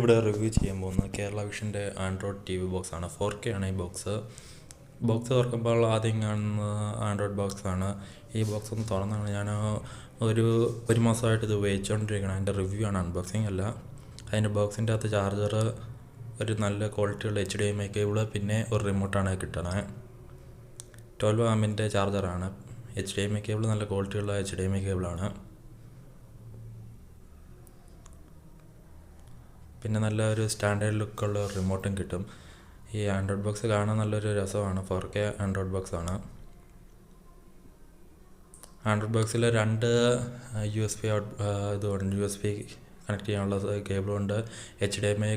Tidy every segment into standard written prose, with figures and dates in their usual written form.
ഞാനിവിടെ റിവ്യൂ ചെയ്യാൻ പോകുന്നത് കേരള വിഷൻ്റെ ആൻഡ്രോയിഡ് ടി വി ബോക്സാണ്. 4K ആണ് ഈ ബോക്സ്. തുറക്കുമ്പോൾ ആദ്യം കാണുന്ന ആൻഡ്രോയിഡ് ബോക്സാണ്. ഈ ബോക്സ് ഒന്ന് തുറന്നാണ് ഞാൻ ഒരു മാസമായിട്ട് ഇത് ഉപയോഗിച്ചുകൊണ്ടിരിക്കണം. അതിൻ്റെ റിവ്യൂ ആണ്, അൺബോക്സിങ് അല്ല. അതിൻ്റെ ബോക്സിൻ്റെ അകത്ത് ചാർജർ, ഒരു നല്ല ക്വാളിറ്റിയുള്ള HDMI കേബിള്, പിന്നെ ഒരു റിമോട്ടാണ് കിട്ടണത്. 12 ആമിൻ്റെ ചാർജറാണ്. HDMI കേബിൾ നല്ല ക്വാളിറ്റിയുള്ള HDMI കേബിളാണ്. പിന്നെ നല്ല ഒരു സ്റ്റാൻഡേർഡ് ലുക്കുള്ള റിമോട്ടും കിട്ടും. ഈ ആൻഡ്രോയിഡ് ബോക്സ് കാണാൻ നല്ലൊരു രസമാണ്. 4K Android ബോക്സാണ്. ആൻഡ്രോയിഡ് ബോക്സിൽ 2 USB USB കണക്ട് ചെയ്യാനുള്ള കേബിളുണ്ട്, HDMI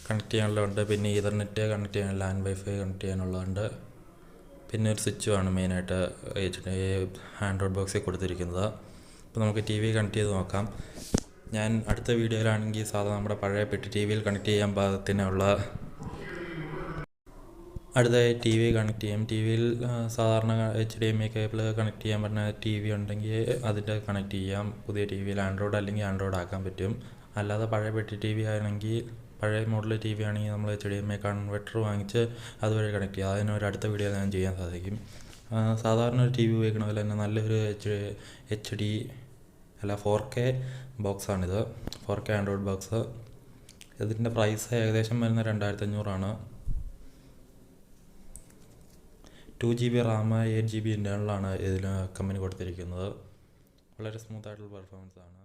കണക്ട് ചെയ്യാനുള്ളതുണ്ട്, പിന്നെ ഈതർനെറ്റ് കണക്ട് ചെയ്യാനുള്ള, ലാൻഡ് വൈഫൈ കണക്ട് ചെയ്യാനുള്ളതുണ്ട്. പിന്നെ ഒരു സ്വിച്ചുമാണ് മെയിനായിട്ട് ആൻഡ്രോയിഡ് ബോക്സിൽ കൊടുത്തിരിക്കുന്നത്. അപ്പോൾ നമുക്ക് TV കണക്ട് ചെയ്ത് നോക്കാം. ഞാൻ അടുത്ത വീഡിയോയിലാണെങ്കിൽ സാധാരണ നമ്മുടെ പഴയ പെട്ടി TVയിൽ കണക്ട് ചെയ്യാൻ പാകത്തിനുള്ള അടുത്തായി TV കണക്ട് ചെയ്യും. TVയിൽ സാധാരണ HDMI കേബിൾ കണക്ട് ചെയ്യാൻ പറ്റുന്ന TV ഉണ്ടെങ്കിൽ അതിൻ്റെ കണക്ട് ചെയ്യാം. പുതിയ TVയിൽ ആൻഡ്രോയിഡ് അല്ലെങ്കിൽ ആൻഡ്രോയിഡ് ആക്കാൻ പറ്റും. അല്ലാതെ പഴയ പെട്ടി TV ആണെങ്കിൽ, പഴയ മോഡൽ TV ആണെങ്കിൽ നമ്മൾ HDMI കൺവെർട്ടർ വാങ്ങിച്ച് അതുവഴി കണക്ട് ചെയ്യുക. അതിനൊരു അടുത്ത വീഡിയോ ഞാൻ ചെയ്യാൻ സാധിക്കും. സാധാരണ ഒരു TV ഉപയോഗിക്കണ പോലെ തന്നെ നല്ലൊരു HD അല്ല 4K ബോക്സാണിത്. 4K Android box. ഇതിൻ്റെ പ്രൈസ് ഏകദേശം വരുന്ന 2500 2GB റാം, 8GB ഇൻ്റേണലാണ് ഇതിന് കമ്പനി കൊടുത്തിരിക്കുന്നത്. വളരെ സ്മൂത്തായിട്ടുള്ള പെർഫോമൻസാണ്.